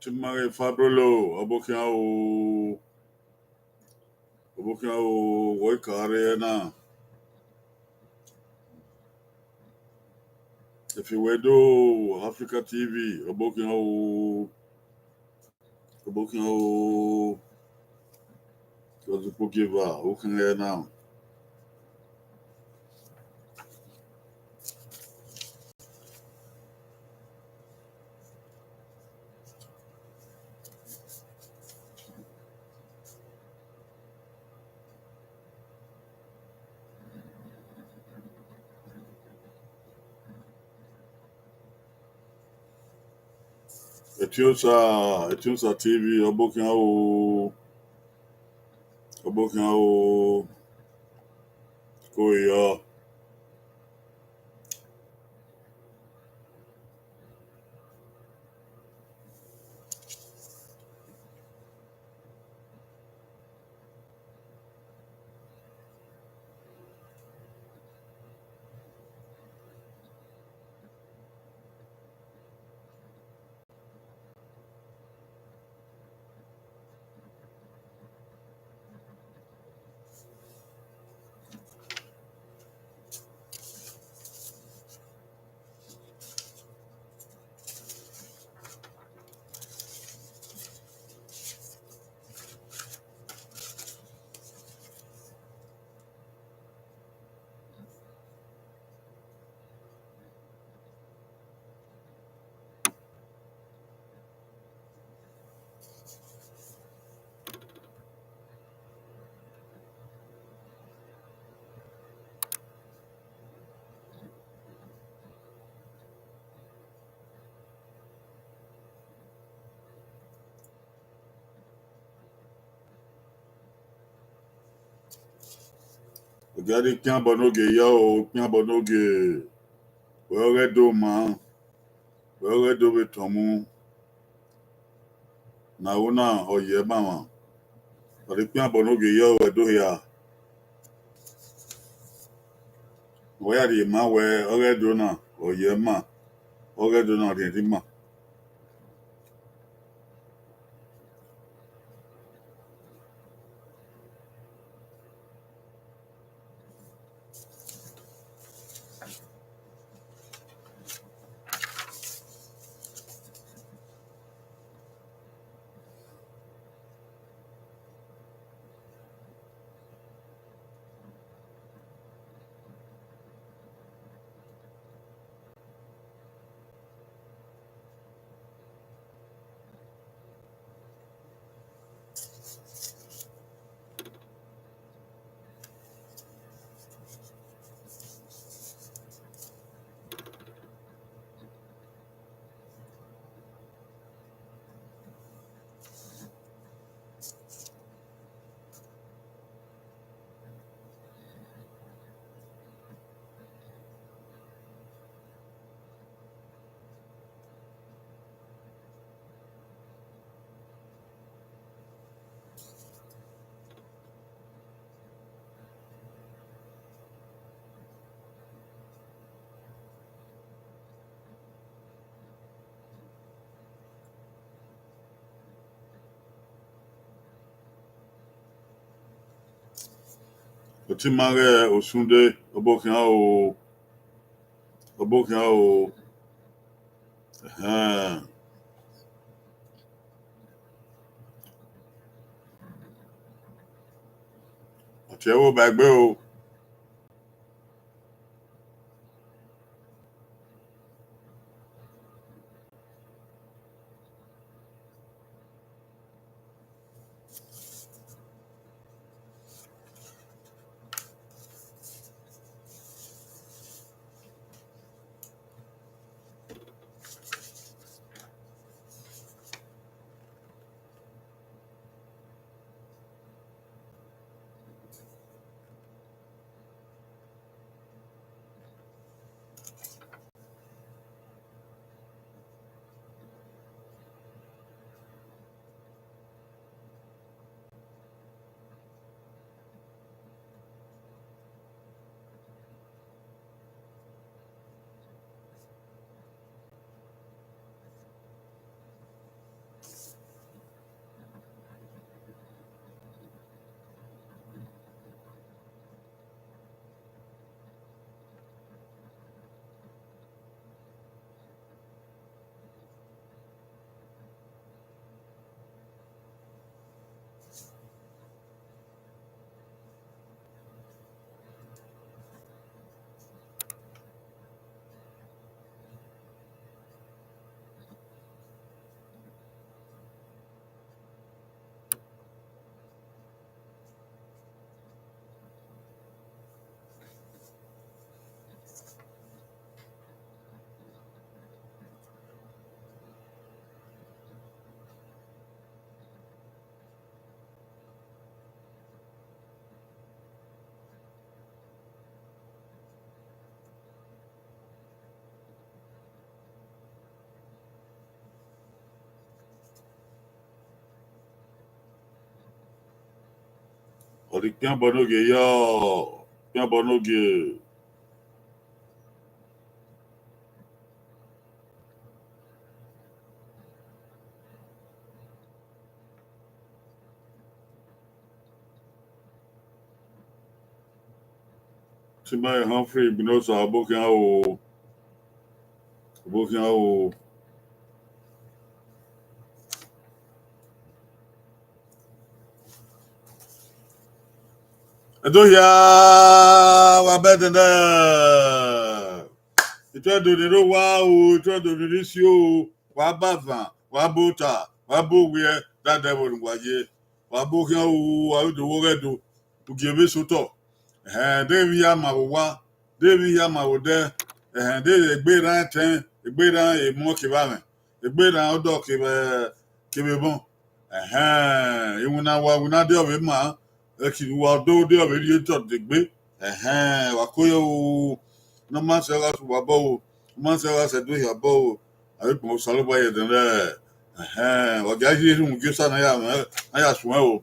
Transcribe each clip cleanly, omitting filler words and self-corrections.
Timare Fabrolo, Abokiao, Woikare na. If you were do Africa TV, Abokiao, because Pokiva, who can hear now? Etunsa TV, Abokiao, Koya. Regardez Kiambonoge, yo, Kiambonoge, Weredo man, Weredo Betomu, Nauna, or Yebama. But the Kiambonoge, yo, Edo ya. Where the man where Oredona, or Yema, Oredona, the Rima. Otimare Osunde, Obokiao, Achewo Bagbe, Odi pian bonoge yo. Pian bonoge. Chima Humphrey binoso abokin o. Abokin o. Edohia wa bedena. Itwa do ni ro wa o, itwa do ni si o. Wa bavan, wa bota, wa bowie, that devil ngwaje. Wa bokin o, wa do wo redo. Ugebe soto. Devi ya ma wa, Devi ya ma de. De egbera ten, egbera e mo ke ba me. Egbera odo ke be bon. Iwuna wa una de obe ma. Eki wa do de obe ri to de gbe. Wa koyo no man se ga su wa bo. Man se ga se do ya bo. Abi mo salo ba ye den le. Wa ga ji ru mu ge sa na ya suwa o.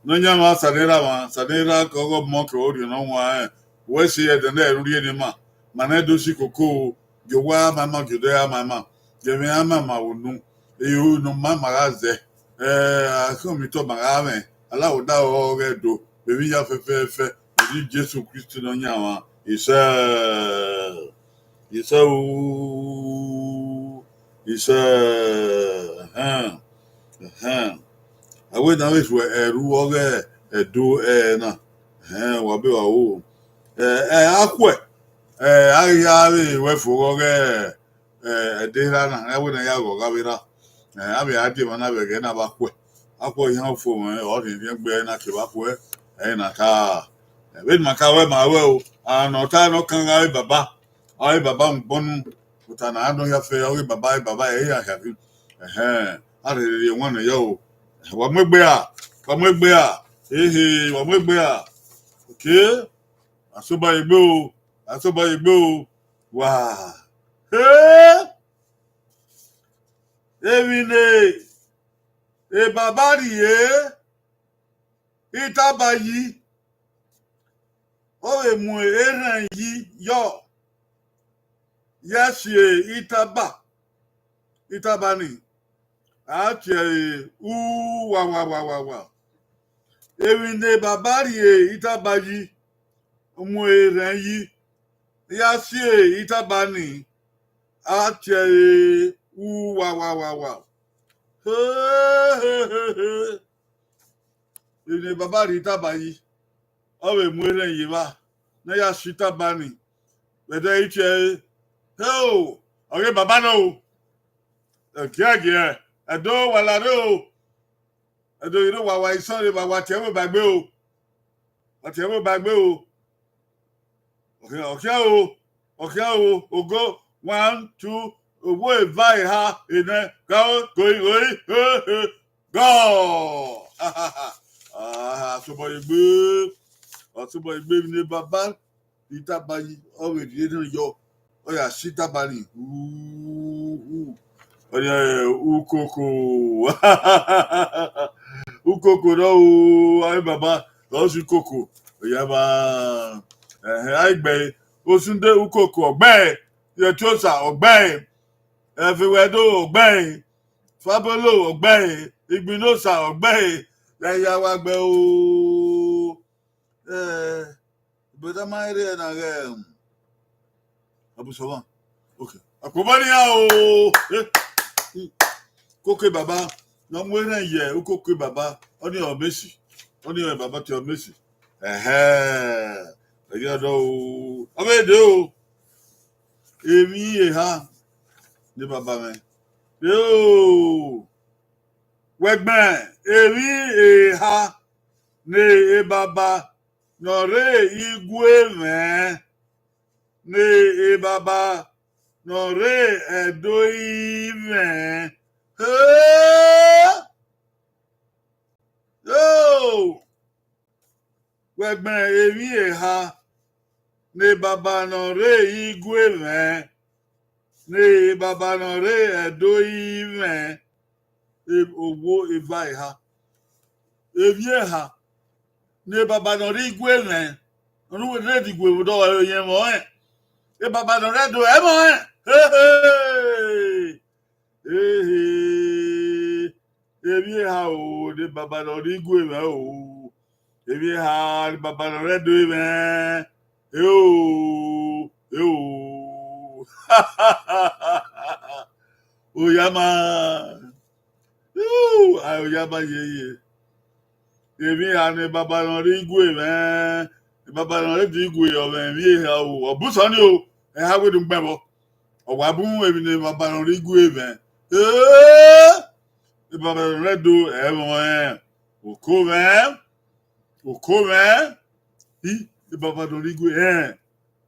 No nyama sadera ko mo ke ori no wa we si e den le ri ni ma mana do si koko yo wa mama jo de mama je me ama ma onu e o no mama ga ze a mi to ma ga me ala o da o re do be bi ya fe ni Jesus Christ no nyama isa awe na we so eru o ge edo na wa be wa o akwe ahịhịa ewefu oge edera na ewe na ya go gabira abi adi mana be ge na bakwe akwo ihe ofo o ri ri gbe na ke bakwe na ka be maka we ma we o no ta no kan ga baba ai baba mbonu uta na ado ya fe o baba ya ya ari ri won na yo wa megbe a wa megbe a okay asoba igbe o asoba igbe o wa evine e babari itabayi o emu eran yi yo yesi itabani ati wa evine babari itabayi mu eran yi yasi itabani ati wa Ine baba ri tabayi owe mu eran yi ba na ya shi tabani bede iche oge baba no kiagie edo wala ro edo iro wa isan re ba wa te mo bagbe o okay ogo 1 2 owo vai ha ine go sobo igbe ni baba itabayi owe di ni yo oya sitabani oya ukoko no ai baba lo si koko oya ba ai gbe osunde ukoko ogbe ye ti o sa ogbe everywhere do ogbe fabolo ogbe igbinosa ogbe ya wa gbe o Ibota ma ere na abusowa okay akobani ya o koke baba no mu ere ye ukoke baba oni o mesi oni o baba ti o mesi eyo do o abede o emi ha ni baba me yo wegbe emi ha ne baba no re igwe me ne baba no re edo ime yo wegbe emi ha ne baba no re igwe me ne baba no re edo ime owo evai ha evie ha ne baba no ri gwe men onu we ready gwe do yen mo e baba no re do e mo ebi ha o ne baba no ri gwe men o ebi ha baba no re do men o o yama o yama ye ebi ha ne baba no ri gwe men baba no re di gwe o men bi ha o obuso ni o e ha we dun gbebo o wa bu ebi ne baba no ri gwe men e baba no re do e mo o ko men e baba no ri gwe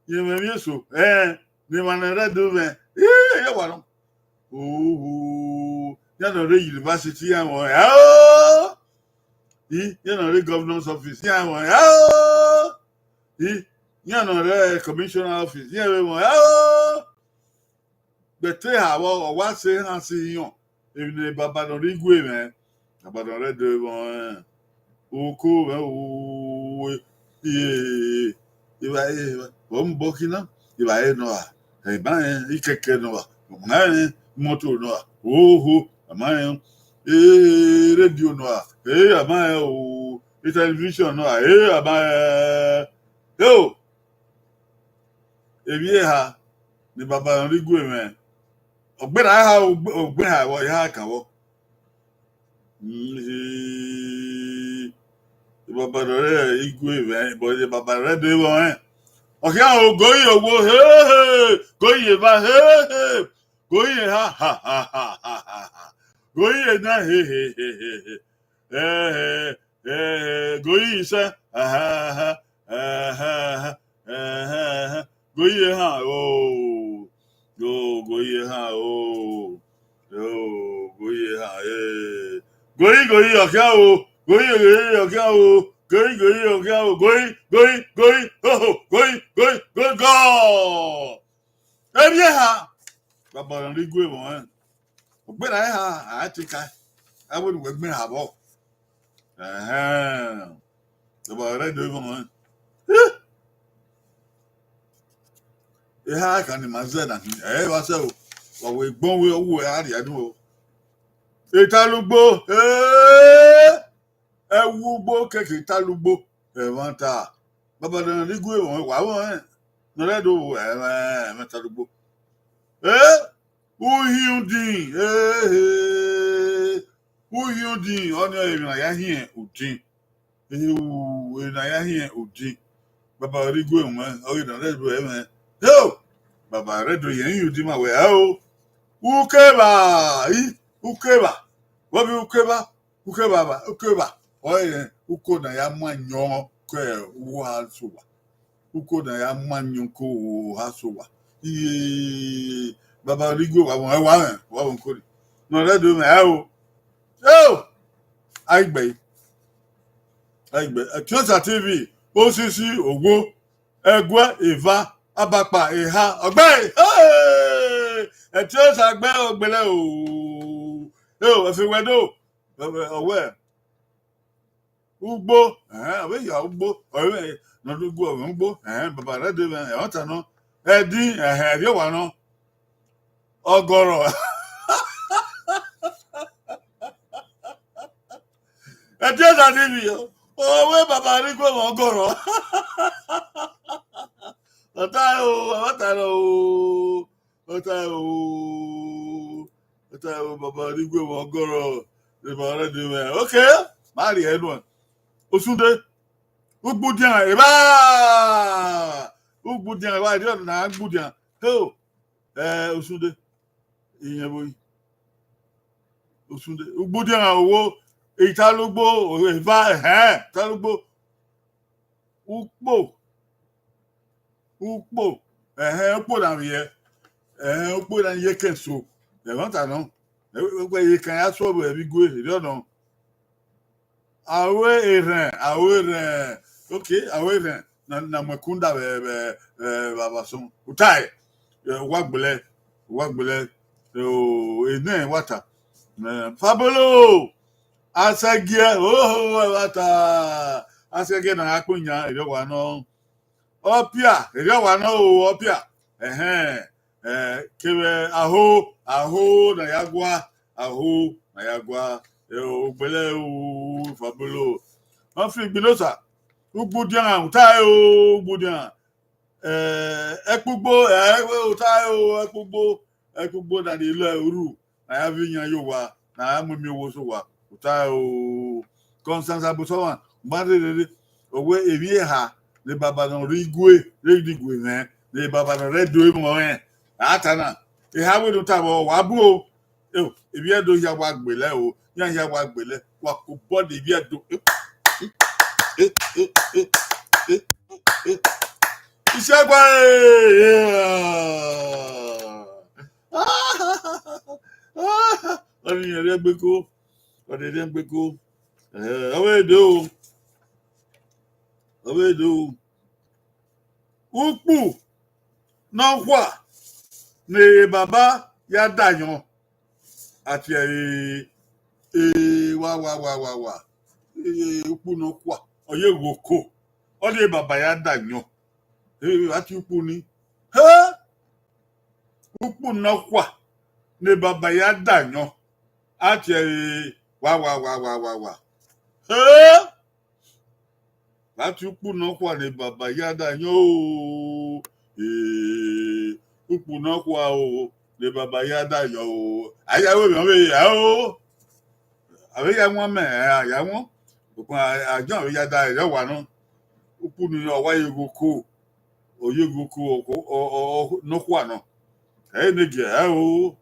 ye me mi so ne ma na re do men ye wa no ya no re university ya mo you know the governor's office. Yeah, you know the commissioner office. Yeah, but they have what say and see you. If the Baba don't rigwe man, Baba don't read the one. Oh, cool. Yeah, if I one bokina, if I know, hey, man, he can know. Man, motor no. Oh, man. Radio no ama o television no ama yo ebi ha ni baba nri gu eme ogbera ha ogbe ha wo ya kan wo baba re igu eme bo de baba re de wo o ya o goyi owo goyi ba goyi ha goyi na goyi sa goyi ha o goyi ha o goyi ha goyi okia o goyi okia o goyi okia o goyi go ebie ha baba ri gwe mo ogbera ha atika awodu wegbe ha bo baba re do mo ha kan ni mazena wa se o we gbon we owo ari adu o italugbo ewugbo keke italugbo won ta baba ri gwe mo wa won no re do metalugbo Uhyundin oni na ya hie udin na ya hie udin baba rigo enwe o na redo eme yo baba redo yen udin ma we o ukeba wabi ukeba oye uko na ya manyo ko wa sowa uko na ya manyo ko ha sowa baba rigo wa won kori no le do me o aigbe Tiosa TV osisi ogwo egwe iva abapa iha ogbe Tiosa gbe ogbele o efi wedo owe ugbo we ya ugbo owe no ugbo ugbo baba re do me o ta no edin ri wa no ogoro Tiosa TV owe baba ri go ogoro ota baba ri go ogoro baba re do me okay mari enu osunde ugbudian ugbudian wa ri na ugbudian osunde iyen boyi osunde ugbudian owo italugbo eva italugbo ukpo ukpo na ye ukpo na ye kenso e won ta no we ye kan ya so bo ebi go e no awe eren okay awe eren na makunda be baba so utai wagbele ene wata fabolo asagia wata asege na akunya ere wa no opia ere wa no opia kewe aho na yagwa ogbele o fabulo wọ́n fi gbinosa ugbudian tayo ugbudian ekpugbo tayo ekpugbo na the ile uru na ya vinya yowa na ya mumi woso wa tayo Constance abusowa mbadede owe ewie ha le baba no rigwe ne le baba no redo mo atana ihawe do tabo wa bu o ewie do ya wa gbele o ya wa gbele wa ko body ewie do Ishagwa oni ere gbeko awedo ukpu na kwa ne baba ya dayan ati wa ukpu na kwa oye woko ode baba ya dayan ati ukpu ni ukpu na kwa ne baba ya dayan ati wa láti ukpu náà kwa ní bàbá yáda yan o ukpu náà kwa o ní bàbá yáda yan o ayáwó mi ọmọ ìyá o àwọn ìyá wọn mẹ àyà wọn òkun àjọ àwọn yáda ẹyọ wà náà ukpu ní ọwá yegoko oyegoko náà kwa náà ẹyẹ nìjẹ o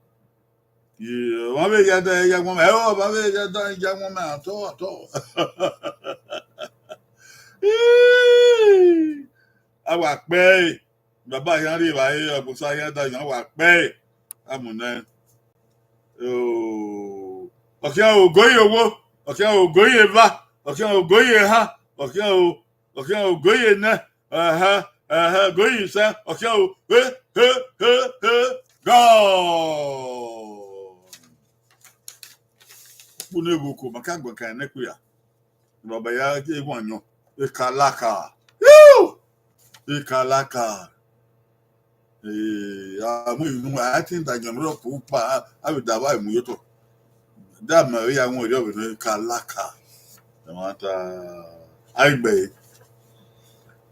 wọn bẹ yáda ẹyà wọn mẹ wọn bẹ yáda ẹyà wọn mẹ àtọ awa pe baba yan ri wa obusa yan da yan wa pe amuna oke ogoye owo oke ogoye va oke ogoye ha oke ogoye na goyi sa oke go pune goko maka gbo kan ne ku ya baba ya egun anyo Ikalaka. Àmú ìlú àti ìdàjọ̀mọ́rọ̀ kò pa àbìdàwà ìmúyótọ̀. Dáàmà rí àwọn ìrí ọ̀bìnrin Ikalaka. Ẹ̀mọ́ta àìgbẹ̀.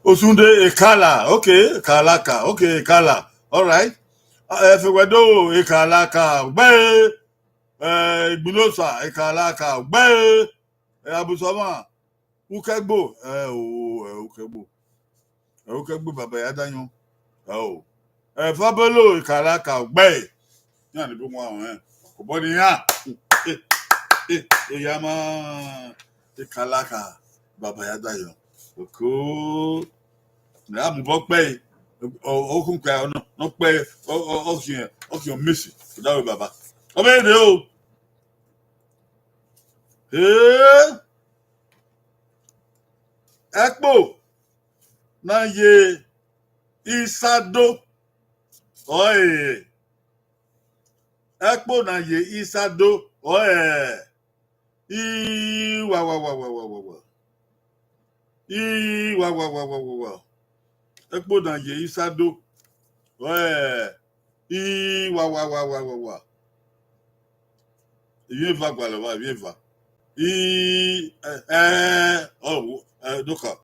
Osunde Ikala. Okay, Ikalaka. Okay, Ikala. All right. Ẹ̀fẹ̀wẹ̀dọ́ Ikalaka. Gbẹ́. Ìgbìlósà Ikalaka. Gbẹ́. Abusoma. Ukegbo ukegbo baba ya danyo fabelo Ikalaka gbe ya ni bi won ko bo ni ya ya ma Ikalaka baba ya danyo ko na mu bo pe o kun pe no pe o kian misi dawo baba o be de o Ekpo na ye isado oye Ekpo na ye isado oye wa Ekpo na ye isado oye wa Viens va viens va doka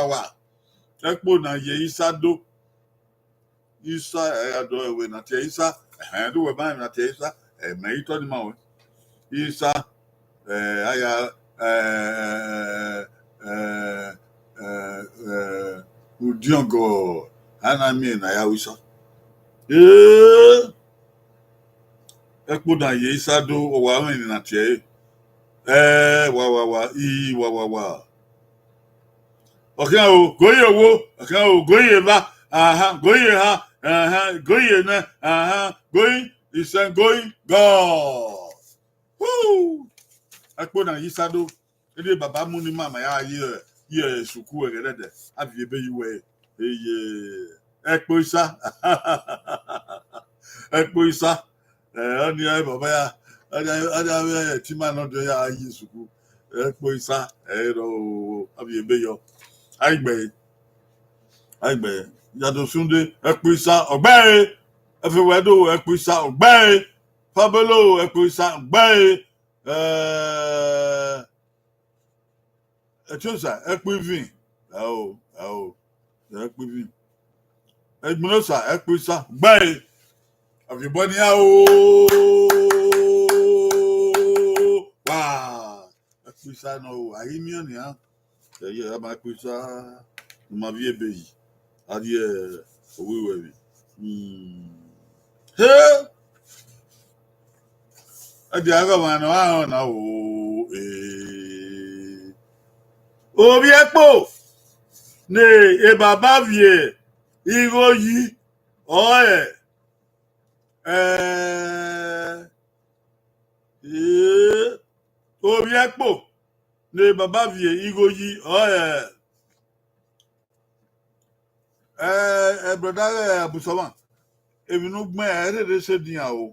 wa Ekpo na ye isado isa ado ewe na tie isa do we ban na tie isa me ito ni ma we isa aya udiongo ana mi na ya wisa Ekpo na ye isado o wa rin na tie wa okan o goye owo okan o goye ba goye ha goye na goye isen goye go Ekpo na isado ede baba mu ni mama ya ye suku egede abi ebe yiwe eye Ekpo isa Ekpo isa oni ai baba ya Ada tima no do ya yisuku. Ekpo isa ero abi ebeyo. Aigbe yàtọ̀ Sunday ẹ̀pọ̀ ìsà ọ̀gbẹ́ ẹ̀fẹ̀wẹ̀dọ̀ ẹ̀pọ̀ ìsà ọ̀gbẹ́ fábẹ́lò ẹ̀pọ̀ ìsà ọ̀gbẹ́ ẹ̀tọ́sà ẹ̀pọ̀ ìvìn ẹ̀pọ̀ ìvìn ẹ̀gbọ́nsà ẹ̀pọ̀ ìsà ọ̀gbẹ́ àfìbọn ni a o wá ẹ̀pọ̀ ìsà náà o àyíníọ̀ ni a ẹ̀yẹ ẹ̀ máa ẹ̀pọ̀ ìsà ọmọ bíi ebe yìí. Adie owiwewi he adi aga mano ahụ na o obi ekpo ne e baba vie igo yi oye obi ekpo ne baba vie igo yi oye brother Abusama ebinu gbọn ẹrẹrẹ ṣe di àwọ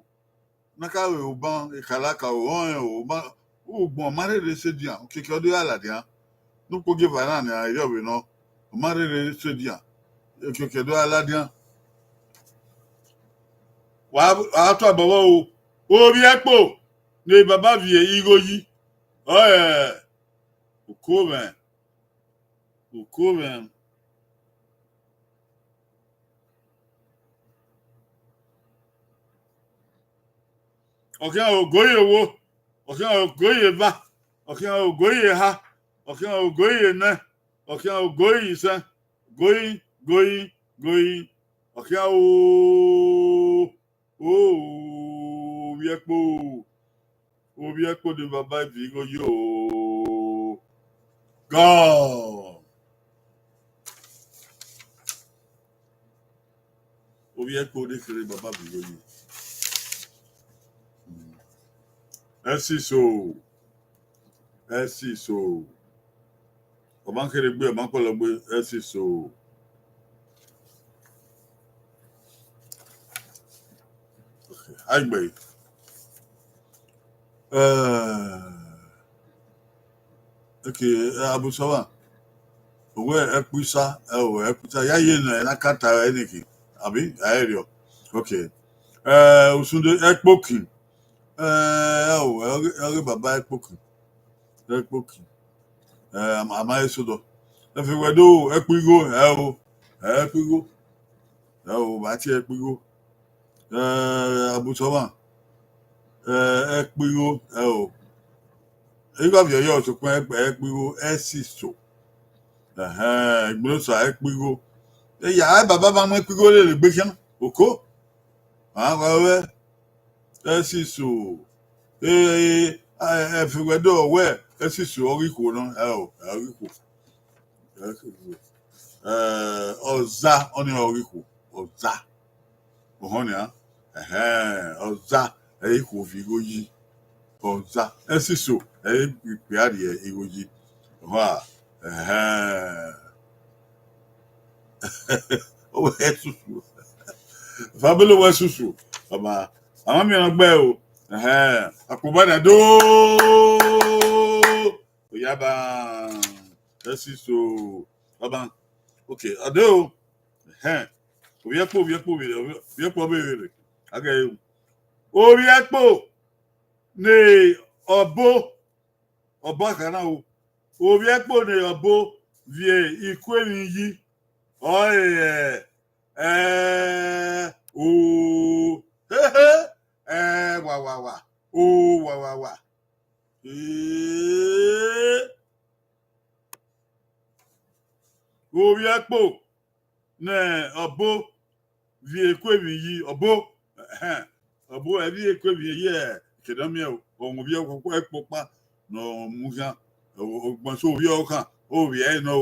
nakawe ọban ìkàlàkà ọban ọgbọn ọmọrẹrẹ ṣe di àwọn kékeré ọdún àlàdé hàn nípò gẹfà náà ní ayọwé náà ọmọrẹrẹ ṣe di àwọn kékeré ọdún àlàdé hàn wàá tó àbọwọ o orí ẹpọ ní bàbá fìyè igo yìí òkú mẹ. Ọ̀kẹ́ ògóyè wo ọ̀kẹ́ ògóyè bá ọ̀kẹ́ ògóyè ha ọ̀kẹ́ ògóyè nẹ ọ̀kẹ́ ògóyè ìsẹ́ góyìn ọ̀kẹ́ obi ẹ̀pọ̀ ní bàbá ìbí góyè ooo God obi ẹ̀pọ̀ ní kiri bàbá ìbí góyè. Ẹ sì so ọba ń kéré gbé ọba ń pọlọ gbé ẹ sì so àìgbẹ Abusama òwe ẹkùsà ẹkùsà yáyé nà ẹ nákàtà ẹnìkì àbí àìrìọ Osunde ẹkpọkì ẹrí bàbá ẹkpọkì àmà ẹsọdọ ẹfẹwẹdọ ẹkpígó bàtí ẹkpígó Abusama ẹkpígó ẹgbà fìyà yọ ọsọpọ ẹkpígó ẹsìsọ ẹgbẹrúnsà ẹkpígó ẹyà bàbá bá mọ ẹkpígó lè gbé kí ẹ òkó àwọn ọwẹ ẹsìsọ ẹfẹwẹdọ ọwẹ ẹsìsọ ọríkò náà ọríkò ọzá ọní ọríkò ọzá ọhọnìá ọzá ẹyíkò fìgó yí ọzá ẹsìsọ ẹyíkò adìẹ ìgò yí ọhọ ọwọ ẹsùsù fábílò wẹ ṣùṣù ọba àwọn mìíràn gbẹ o àpòbádà dó òyàbá ẹsìsọ ọba ọdẹ o òbíẹpọ bèrè agẹ òbíẹpọ ní ọbọ àkàrà o òbíẹpọ ní ọbọ vie ikú èmi yí wà. Orí ẹ̀pọ̀ ní ọ̀bọ vi èkó èmi yí ọ̀bọ ẹ̀bí èkó èmi yí kìdọ́mìà ọ̀hún bí ọkọ̀ ẹ̀pọ̀ pa nà ọ̀mùgá ọ̀gbọ̀n sọ orí ọkàn orí ẹ̀ náà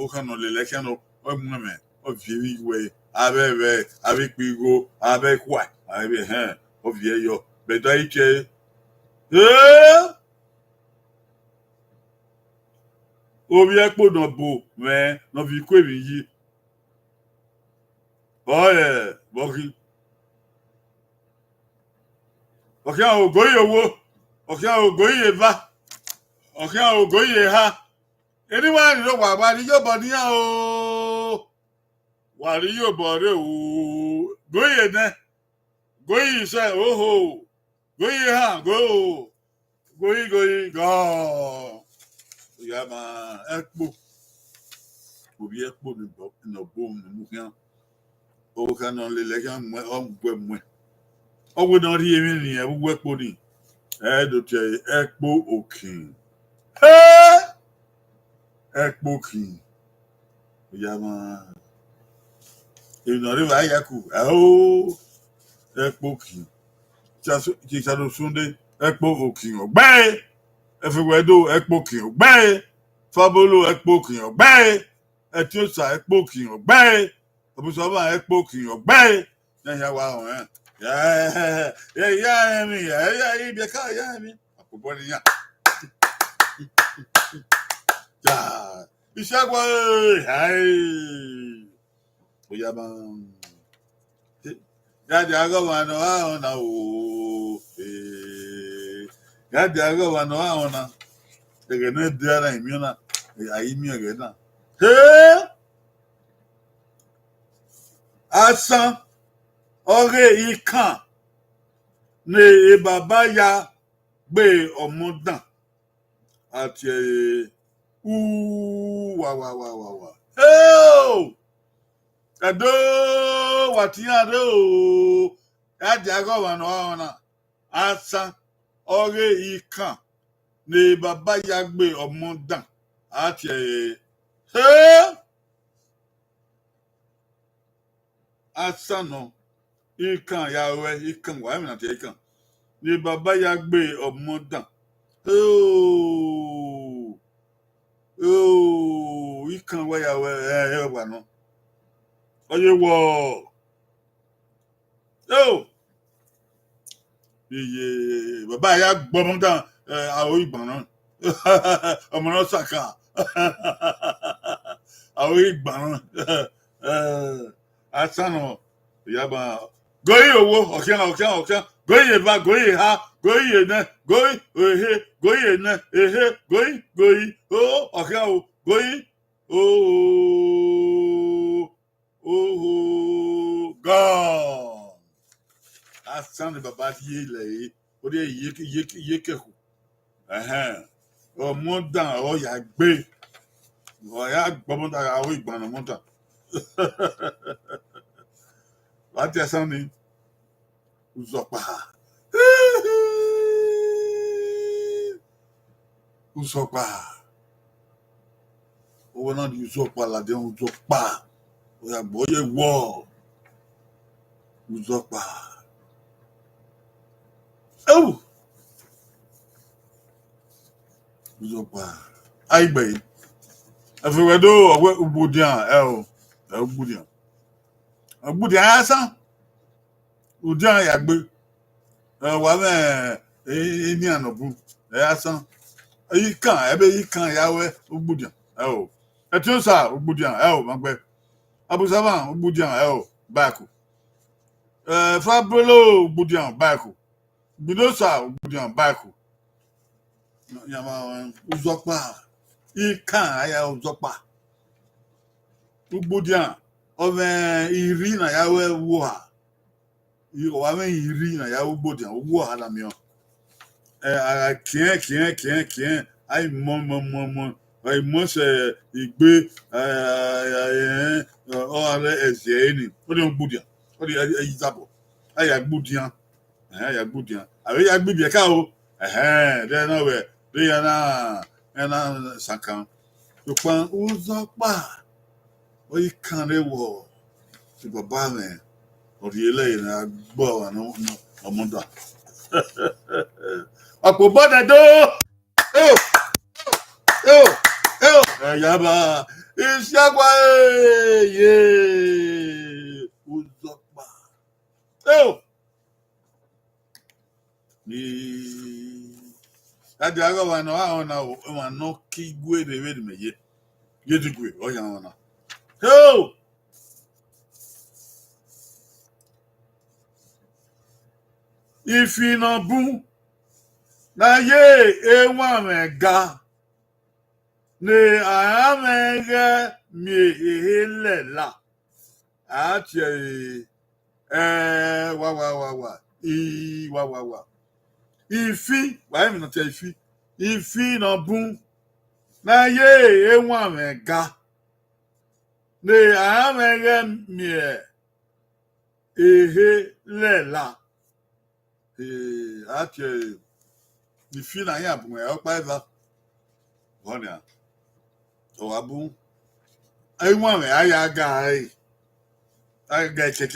ọkàn nà lẹ̀lẹ̀kẹ́ nà ọ̀mùmẹ̀ ọ̀fìrí wẹ̀ abẹ́rẹ́ abẹ́pẹ́gò abẹ́kwà abẹ́ ọ̀fìrí ẹ̀yọ bẹ̀dọ̀ ìkẹ́ orí ẹ̀pọ̀ nà bò mẹ́ nà fi kó èmi yí bọ́kì Okia ogoye wo. Okia ogoye va. Okia ogoye ha. Anyone know what your body o. What your body o. Goye ne. Goye say oh. Goye ha go. Goye go. Yeah man. Ekpo. Obi ekpo no boom no mukia. O kan only like am gwemwe. O we don ri emi ni e wo ekpo ni. Do te ekpo okin. Hey! Ekpo kin. Yeah man. You know river yaku. Oh, ekpo kin. Just Sunday ekpo okin ogbe. Everywhere do ekpo kin ogbe. Fabolo ekpo kin ogbe. Etiosa ekpo kin ogbe. Obusoba ekpo kin ogbe. Ya wa on eh. Yeah, me. Yeah, be ka yeah me. Apobo ni ya. Ya. Ishagwa. Hey. Oya ban. Gadi agawano aona o. Gadi agawano aona. Ege ne diara imiona. Ayi mi ege na. Hey! Asan. Oghe ikan. Ne baba ya gbe omodan. Ati wa. Hey! Kado watiya do. Gadi agawano aona. Asan. Oghe ikan. Ne baba ya gbe omodan. Ati hey! Asano. Ikan yawe. Ikan wa mi na te ikan. Ne baba ya gbe omodan. Oh. Ikan wa yawe wa no. Oye wo. Oh. Iye baba ya gbo omodan awo igban na. Ọmọ náà sàkà. Àwọn ìgbàràn. Asánà ìyába. Goyi owó ọ̀kíá. Goyi eva, goyi ha, goyi ene, goyi ehe, goyi ene, ehe, goyi. Ọ̀kíá o, goyi. God. Asánà bàbá ti yé ilẹ̀ yìí. Ó dé yé kẹ̀kọ́. Ọmọdàn ọ̀yà gbé. Ọ̀yà gbọ́mọdà àwọn ìgbàna mọ́tà. Láti ẹ̀sán ni Uzọ̀pá. Uzọ̀pá. Owó náà di Uzọ̀pá ládé Uzọ̀pá. Ọ̀yà gbọ́ yẹ wọ̀. Uzọ̀pá. Uzọ̀pá. Àìgbè. Everywhere do ọ̀wẹ́ Ugbodian Ugbodian. Ugbodian asán. Udian yàgbé. Wà mẹ́ ní ànàbù. Asán. Ikan ebe ikan yàwẹ́ Ugbodian. Etiosa Ugbodian magbẹ́. Abusaba Ugbodian báàkù. Fabolo Ugbodian báàkù. Bidosa Ugbodian báàkù. Yàmà Uzọ̀pá. Ikan aya Uzọ̀pá. Ugbodian ọmọ iri na yawe wuha. Ọmọ iri na yawe Ugbodian wuha na mìíràn. Kien. Ayi mọ. Ayi mọ sẹ ìgbé ọ̀rẹ́ ẹ̀sẹ̀ ẹni. Ó di Ugbodian. Ó di ẹyí sábọ̀. Ayi Ugbodian. Àbí yàgbé bìí ẹ̀ka o. Dẹ́ náà wẹ̀. Dẹ́ yẹn náà sàkàn. Tupan Uzọ̀pá. Oyi kan de wọ ti bàbá mi ọ̀rẹ́ eléyìí ni a gbọ́ àwọn ọmọdà. Ọ̀pọ̀ bọ́dẹ̀ dó. Ẹ̀yàbá ìṣàgbá èyè Uzọ̀pá. Ní adì àgọ́ wa náà àwọn náà kí gbé rèé mẹ́yẹ. Yédùgbé ọ̀yà wọn náà. Ifi no bu na ye ewa mega ne amega mi elela atie wa I wa ifi wa mi no te ifi no bu na ye ewa mega ne amega mi elela atie ifi na ya bu e pa eva Honia. So abu. I want me. I guy. I get check.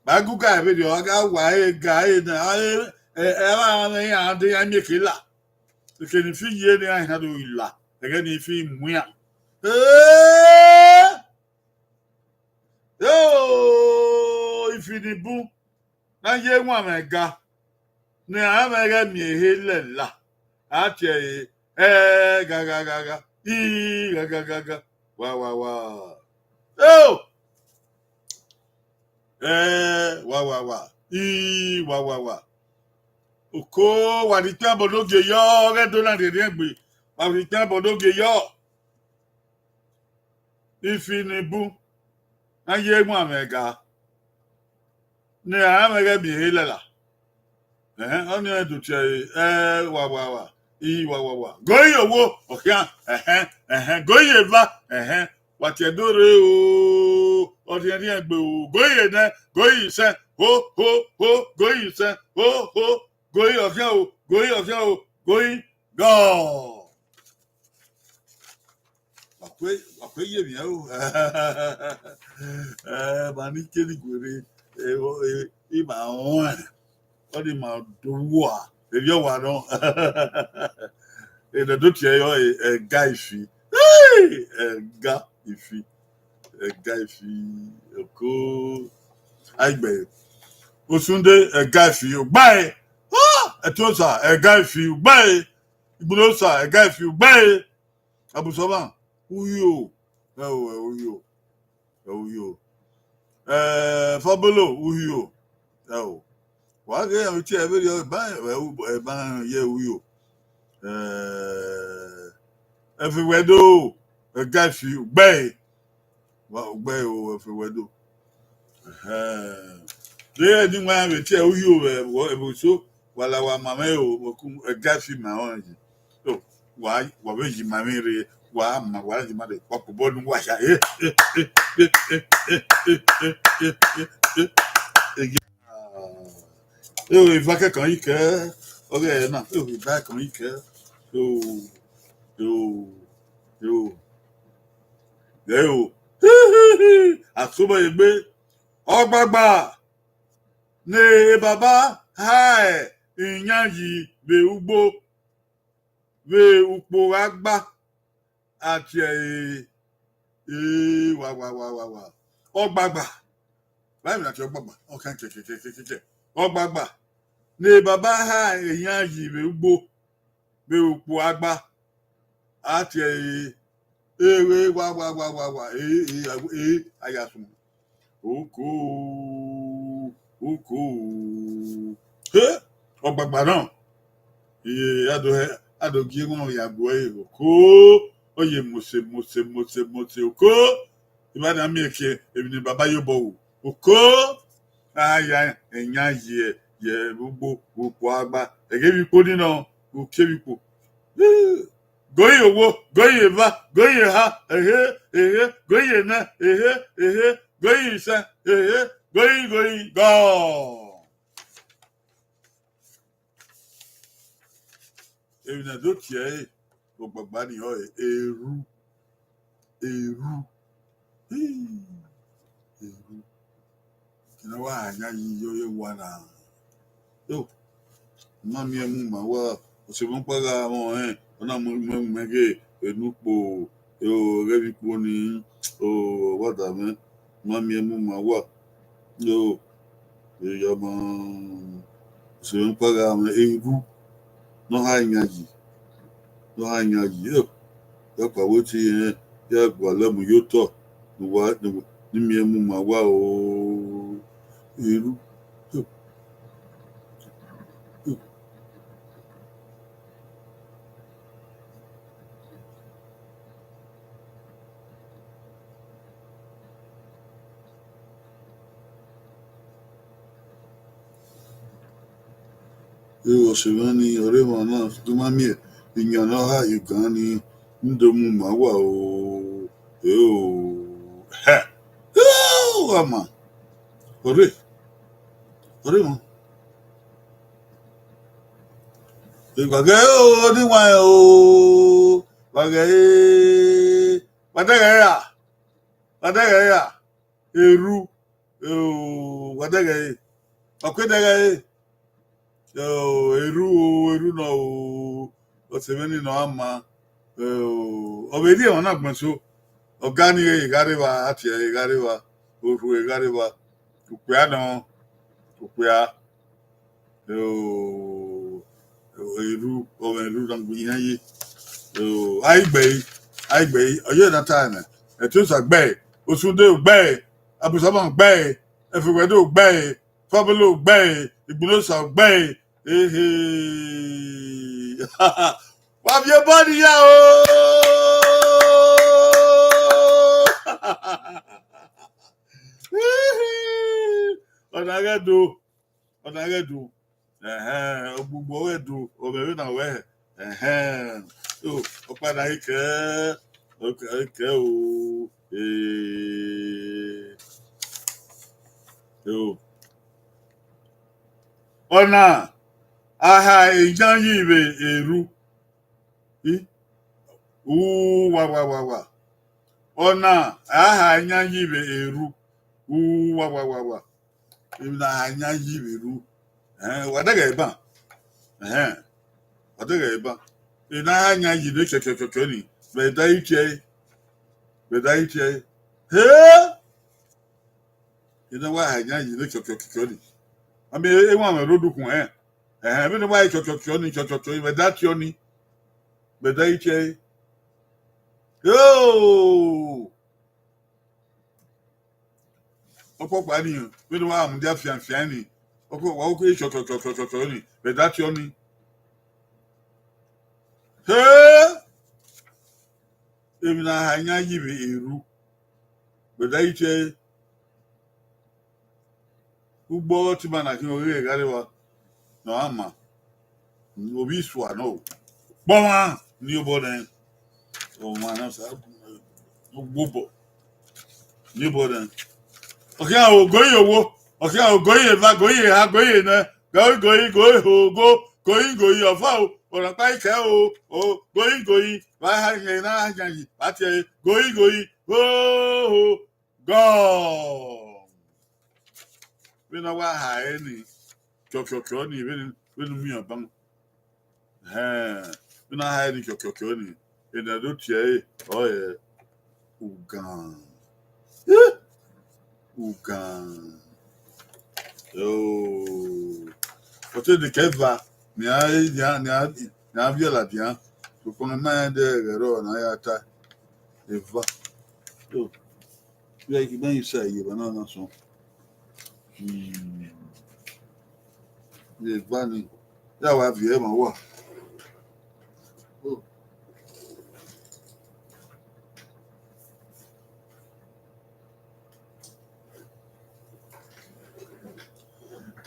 Bagu guy video. I got why guy. I make it la. You can feel ye I had to la. Again if he muya. If you the boom. Now ye want me ga. Now I got me a la. I tell you, ga. Ga. Wow. Oh! Wa. Wa. Oko, waditan bodoge yo, redona de riengbe. Waditan bodoge yo. Ifinibu. Na ye mu amega. Ne amega bi helela. Oni edu che wa. Wa. Goyi owo, okia, goyi eva, watedore o, odi riengbe o, goyi ne, goyi se, ho, goyi se, ho, goyi okia o, goyi go. Wakwe ye mi o. Mani keni gwere, ima on. Odi ma dowa. Ebi o wa no. The do tie yo a guy fi. A guy fi. Oko. Aigbe. Osunde a guy fi. Bye. Etosa a guy fi. Bye. Ibulosa a guy fi. Bye. Abusoban. Uyo. Uyo. Fabolo. Uyo. Wa ge am ti e be yo ba ye uyo. Everywhere do a guy for you bay everywhere do they didn't want to tell you so while our mamma a guy for my own so why you mammy why my mother pop born wash il va que quand il cœur ok non il va quand il cœur yo Asuba egbe ogbagba ne baba hai inyanyi be ugbo be upo agba ati wa ogbagba báyìí láti ogbagba ọkàn kẹkẹ ogbagba ne baba hai inyanyi be ugbo be upo agba ati ewe wa ayasun oko ọgbàgbà náà iye adògí wọn yàgò oko oye mose oko ìbàdàn mi èké èmi ni bàbá yóò bọ wò oko aya ẹ̀yà yẹ gbogbo òpó àgbà ẹ̀gẹ́ bí po nínú òkè bí po goyi owo goyi eva goyi ha goyi na goyi ise goyi go. Èmi náà tó tiẹ̀ gbọ̀gbọ̀gbà ni ọ̀ èrú kìnnà wà àyà yìí yóò yẹ wà náà yóò má mi ẹ̀ mú mà wá òṣèlú pàgà àwọn ọ̀nà mẹ́gẹ́ ẹ̀nùpò rẹ́bípo ní wọ́dà mẹ́ má mi ẹ̀ mú mà wá yóò èyí ọmọ òṣèlú pàgà àwọn èrú náà àyà yìí yóò pàwọ́ tí yẹ gbà lẹ́mu yóò tọ̀ Nimiemu mawa o eru. Eu Shivani Orevana Tumamie Inyanaha Yugani Ndomu mawa o eu ha ama ore ìgbàgbé oníwọ̀n ẹ̀ o wàdẹ́gẹ̀ẹ́yà eru wàdẹ́gẹ̀ẹ́ ọ̀kwẹ́dẹ́gẹ̀ẹ́ eru nọ o ọ̀sẹ̀mẹ́ni nọ ama ọ̀bẹ̀dí ẹ̀wọ̀n náà gbọ̀nso ọ̀gá ni ìgáríwa àti ìgáríwa òru ìgáríwa òpèá náà òpèá eru ọmọ eru náà gbìyànjú yìí àìgbẹ́ ọjọ́ ìdáta ẹ̀ ẹ̀túnṣà gbẹ́ Osunde gbẹ́ Abùsámọ̀ gbẹ́ Ẹ̀fìwẹ́dọ̀ gbẹ́ Fábílò gbẹ́ Ìgbìlósà gbẹ́ wà bí ẹ bọ́ níyà o. ọ̀nà agẹ́dùn gbogbo ẹ̀dùn ọ̀bẹ̀rẹ̀ náà wẹ̀ ọ̀padà ikẹ́ o ọ̀nà aha ìjáyé ìwé èrú wà ọ̀nà aha ìjáyé ìwé èrú wà ìmìnà aha ìjáyé ìwé èrú wàdàgà ìbá ìnà aha ìjáyé ìwé kẹ̀kẹ̀kẹ̀ ni bẹ̀dá ìtìẹ́ ìnà wà aha ìjáyé ìwé kẹ̀kẹ̀kẹ̀ ni àmì ẹ̀wọ̀n àmì ẹ̀rọ̀dùkùn bí ni wáyé kẹ̀kẹ̀kẹ̀ ni bẹ̀dá tiọ́ ni bẹ̀dá ìtìẹ́ ọ̀pọ̀ pàdéyàn bí ni wàá àmúdí àfihàn ni ọkọ̀ wà ó kó kẹ̀kẹ̀kẹ̀ ni bẹ̀dá tiọ́ ni èmi náà àyà yìí èrú bẹ̀dá ìtìẹ́ gbogbo tí ma nà kí orí ìgárí wa náà àmà òbí ìṣùwà náà gbọ́nwá ní ọbọ̀ náà ọmọ náà sá gbogbo ní ọbọ̀ náà ọ̀kẹ́ àwọn ògóyè owó ọ̀kẹ́ àwọn ògóyè ẹ̀fà góyè ha góyè náà góyè ọ̀fà o ọ̀nàpá ìkẹ́ o góyè wàá yẹn náà yẹn yìí láti ẹ̀ góyè góò gọ́ọ̀. Bina wa hae ni kyokyo ni bina mi abam bina hae ni kyokyo ni ina do tie oye ugan ote de keva ni viola bien to kono na de gero na ya ta eva ya ki ben isa yi banana so eva ni ya wa vie ma wa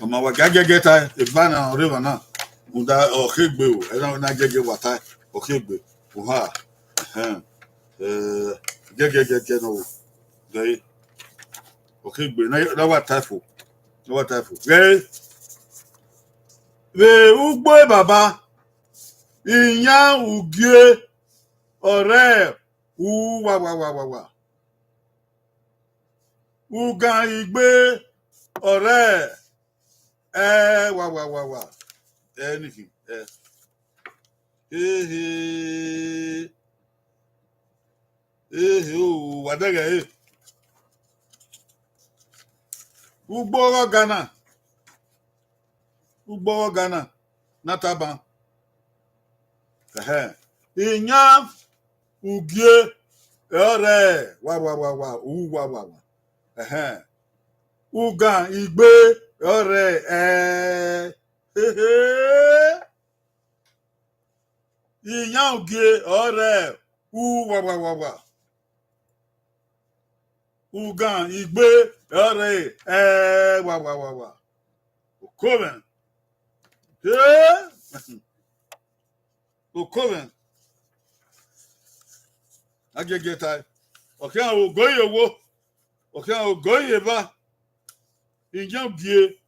ọmọ wa gẹ́gẹ́ ta ìbáná ọ̀rẹ́wà náà mo dá ọ̀kẹ́gbé o ẹ̀rọ náà gẹ́gẹ́ wà tá ọ̀kẹ́gbé o ha gẹ́gẹ́ náà o gẹ́gẹ́ ọ̀kẹ́gbé náà wà táìfò gẹ́gẹ́ rẹ̀ ugbó bàbá ìyá ùgé ọ̀rẹ́ wà uga ìgbé ọ̀rẹ́ wà anything o wadega ugboro Ghana nataba ìyá ugie ọ̀rẹ́ wà Ugan igbe ore Iyan Oghe ore wa. Ugan igbe ore wa. Okoven. Okoven. Agegeta. Okay, ogoye wo. Okay, ogoye ba. Iyan Oghe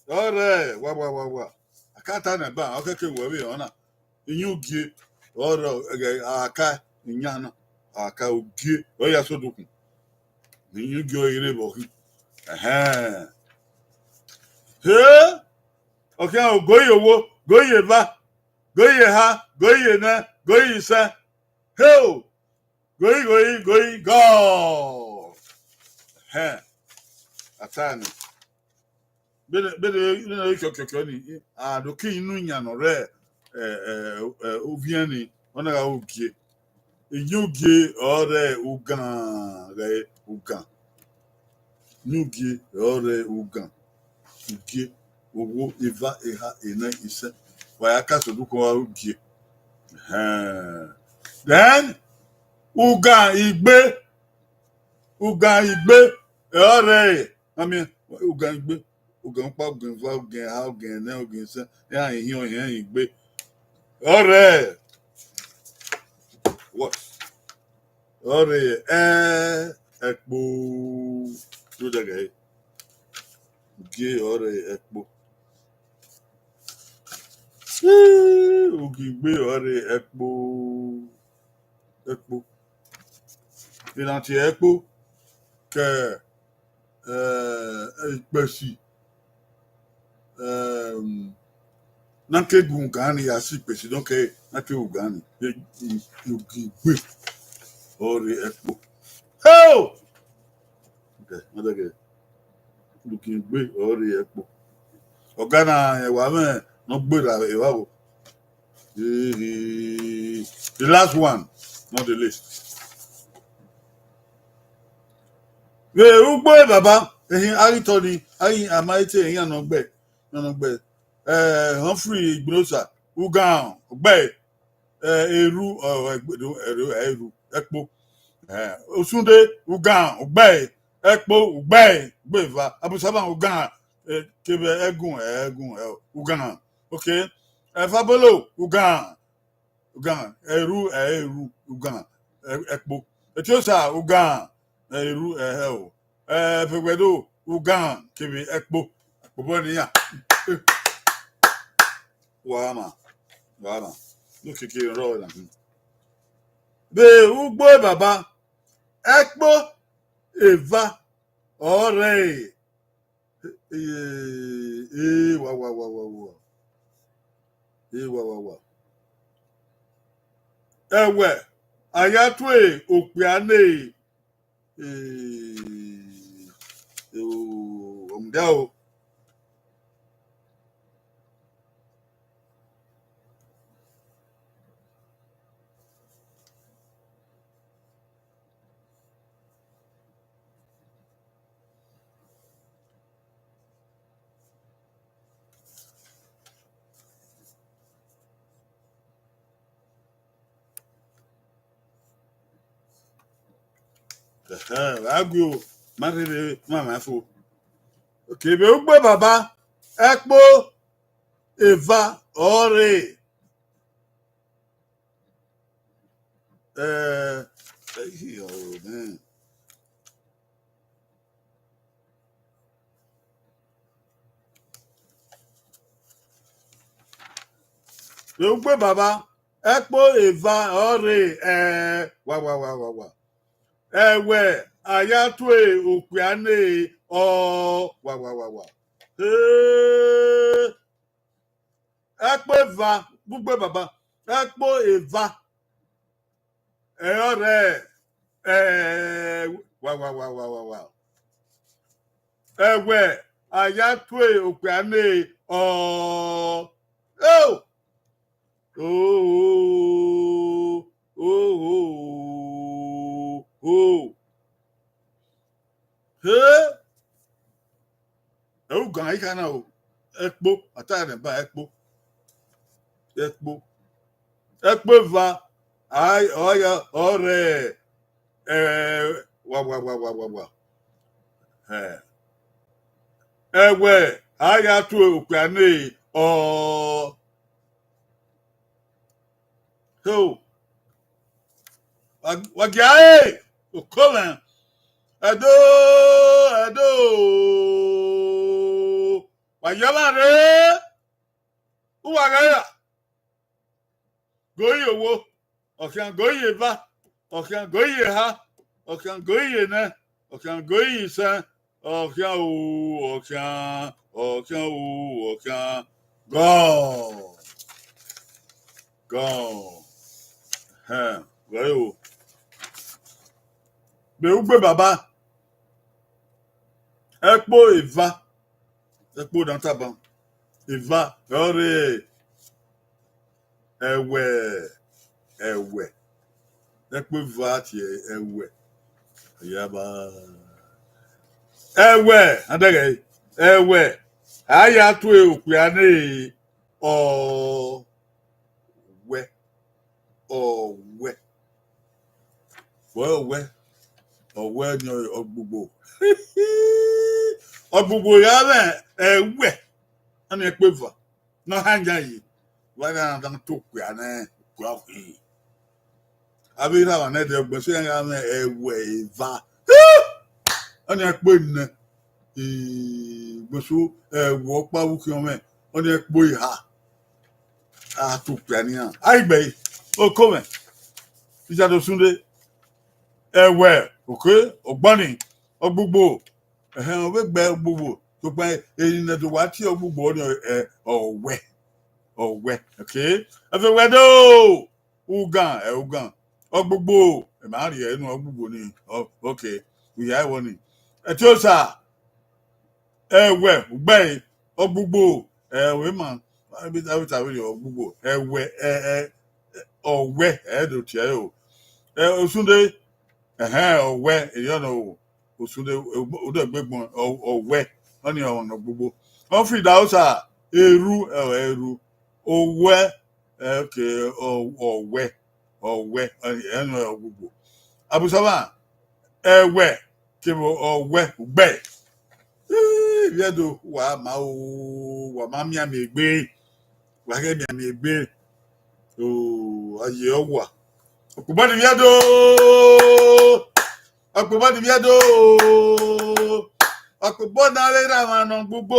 ore wa. Akata na ba, okeke wewe ona. Iyan Oghe ore aka inyana. Aka Oghe oya sodokun. Iyan Oghe oyere bo. Okay, ogoye wo, goye ba. Goye ha, goye na, goye sa. Go! Go! Atani. Bede kyo ni. Doki inu nyano re oviani. Ona ga Oghe. Oghe ore ugan. Re ugan. Oghe ore ugan. Oghe. Owo, Eva, Eha, Ene, Ise. Wayaka soduko wa Oghe. Then Ugan igbe ore Ugan igbe Ugan pa Ugan va Ugan ha Ugan ne Ugan se ya ehin igbe ore what ore ekpo to the guy Oghe ore ekpo Ugan igbe ore ekpo ìrántí ekpo ke ìpèsè nanke gungani ya si ìpèsè donke nanke ugani igbe ore ekpo okay igbe ore ekpo ogana ewa me no gbera ewa wo the last one not the least ugbo baba ehin aritoni ayin amaite ehin anogbe Humphrey Igbosa Ugan ogbe eru ekpo Osunde Ugan ogbe ekpo ogbe gbeva Abusaba Ugan kebe egun Ugan okay Fabolo Ugan eru Ugan ekpo Etiosa Ugan eru Fegwedo Ugan kebe ekpo boniya wama no keke ro na be ugbo baba ekpo eva ore wa ewe ayatwe opiane omdao agyo marire mama fo okay be ugbo baba ekpo eva ore oh man be ugbo baba ekpo eva ore wa ewe ayatwe opiane wa ekpo eva gbugbe baba ekpo eva ore wa ewe ayatwe opiane ugan ikana o ekpo atare ba ekpo va ai oya ore wa ewe aya tu okwane o ho wagiae okolan edo wayabare uwagaya goyi owo ọ̀kàn goyi va ọ̀kàn goyi ha ọ̀kàn goyi ne ọ̀kàn goyi san ọ̀kàn o ọ̀kàn gọ́ọ̀ goyi o gbẹ̀rúgbẹ̀ bàbá ekpo ìva ekpo dantaban ìva ọ̀rẹ́ ẹ̀wẹ̀ ekpo ìva tiẹ̀ ẹ̀wẹ̀ yaba adẹ́gẹ̀ ẹ̀wẹ̀ àyà tó òkúya ní ọ̀wẹ̀ ní ọgbogbo ọgbogbo ya bẹ́ẹ̀ ẹ̀wẹ̀ ẹni ekpo ìva náà hànjá yìí wọ́n yà dán tó òkúya ní òkúya yìí abira wa ne de gbèsè yẹn ní ẹ̀wẹ̀ ìva ẹni ekpo ìnẹ gbèsè ẹ̀wọ̀ pàwọ́ kí ọmọ ẹ̀ ẹni ekpo ìhà àtòkúya nìyẹn àìgbẹ́ yìí ó kọ́ mẹ́ ìjàdọ̀ súnde ẹ̀wẹ̀ òkè ọ̀gbọ́nì ọgbogbo ọ̀gbẹ́gbẹ́ ọgbogbo tó pa èyí nà tó wá tí ọgbogbo ní ọ̀wẹ̀ òkè ẹ̀fẹ̀wẹ̀ dó ugan ọgbogbo ẹ̀máàrí ẹnu ọgbogbo ni òkè ìyá ẹ̀wọ̀ ni ẹ̀tí ó sà ẹ̀wẹ̀ ògbẹ́ ọgbogbo ẹ̀wẹ̀ mà ẹ̀bí tàbí ọgbogbo ẹ̀wẹ̀ ọ̀wẹ̀ ẹ̀ẹ́dọ̀tì ẹ̀ o Osunde ọ̀wẹ́ èyàn o Osunde odẹgbẹgbọn ọ̀wẹ́ wọn ni ọ̀nà gbogbo wọn fi ìdáhùsà eru ọ̀wẹ́ ọ̀wẹ́ ẹnu gbogbo abusaba ẹ̀wẹ́ kébò ọ̀wẹ́ gbẹ ìyẹdò wà má miami gbé wà kẹ miami gbé ayé ọwà. Ọ̀pọ̀bọ́dì bíẹ́dó ọ̀pọ̀bọ́dì arẹ́rẹ́ àwọn àna gbogbo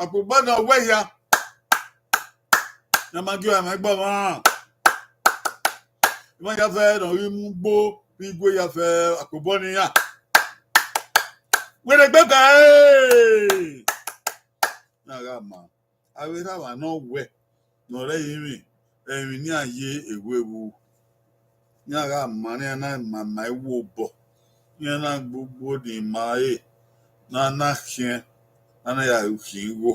ọ̀pọ̀bọ́dì ọ̀wẹ́ ya nyamagi àmọ́ ẹgbọ́n wọn ìwọ́n yà fẹ́ nà orí mú gbó bí igbó yà fẹ́ ọ̀pọ̀bọ́dì yà wẹ́rẹ́ gbẹ́gbẹ́ náà mà arẹ́rẹ́ àwọn àna wẹ̀ nọ̀rẹ́ yìí rìn ẹ̀rìn ní àyè èwewu ní ara àmàrin ẹ̀nà màmá ewu bọ̀ ní ẹ̀nà gbogbo ní ìmáyé náà kíẹ́ náà yà kì í wò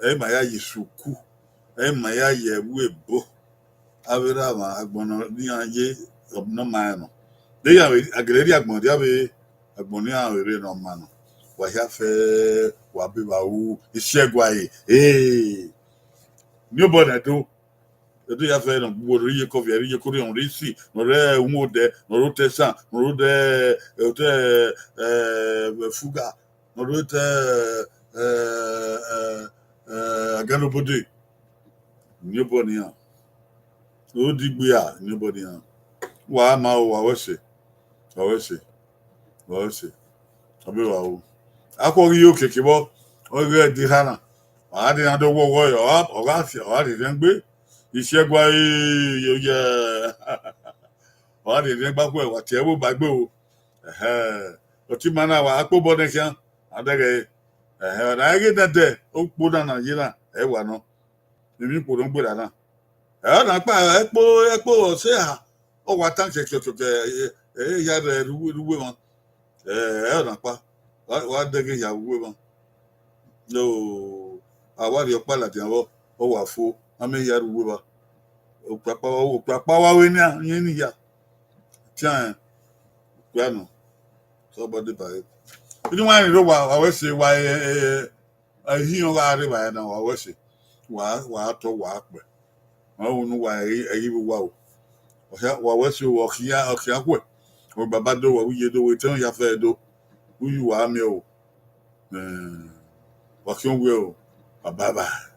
ẹ̀ mà yà yì sùkú ẹ̀ mà yà yẹ ewu èbó abẹ́rẹ́ àwọn agbọ̀nà ní àyè ọ̀bùnà máa nọ lẹ́yìn àgẹ̀rẹ́rì àgbọ̀n díẹ̀ bẹ́ àgbọ̀n ní àwọn èrè nà mà nọ wà yà fẹ́ wà bí wà wú iṣẹ́ ẹ̀gbọ́ àyè ní ó bọ̀ nẹ̀dó. Edo ya fẹ́ nà gbogbo rí yẹ kọfì ẹ̀rí yẹ kórè ọ̀hún rí sí nọ̀rẹ́ ohun òdẹ nọ̀rọ̀ tẹ sàn nọ̀rọ̀ tẹ fúgà nọ̀rọ̀ tẹ agánobodè níbọ̀ nìyàn ó dìgbé à níbọ̀ nìyàn wà á máa wà wẹ́sẹ̀ ọbẹ̀ wà ó akọ̀rí yóò kékeré bọ́ ọ̀rẹ́ ẹ̀dí hànà wà á dín adó wọ́wọ́ ọ̀rá àdìrẹ́ ń gbé. Ìṣẹ́gun ayé yẹ ọ̀hádìí ní gbàgbọ́ ẹ̀wà tí ẹ wò gbàgbé o ọtí máa náà wà á kó bọ́ nìkan adẹ́gẹ́ ọ̀nà ayé dẹ́dẹ́ ó kpó náà nàìjíríà ẹ̀ wà nọ èmi kò ló ń gbé dáná ọ̀nà pa ẹ̀kpó ọ̀sẹ̀ hà ọ̀wà tán kẹ̀kẹ́ ìyá rẹ̀ rúwé wọn ọ̀nà pa wà á dẹ́gẹ́ ìyá rúwé wọn àwárí ọ̀pá làdìyàwó ọ̀wà fó. Ame ya ruwe ba okpakpa wa we ni ni ya tian piano so body by You want to know what I was say why he on the right now. I was say why to work. I don't know why I even wow. What was you walk here? Okay, what? Or Baba do what we do. We tell you fair do. Who you are me? What you will? Bye bye.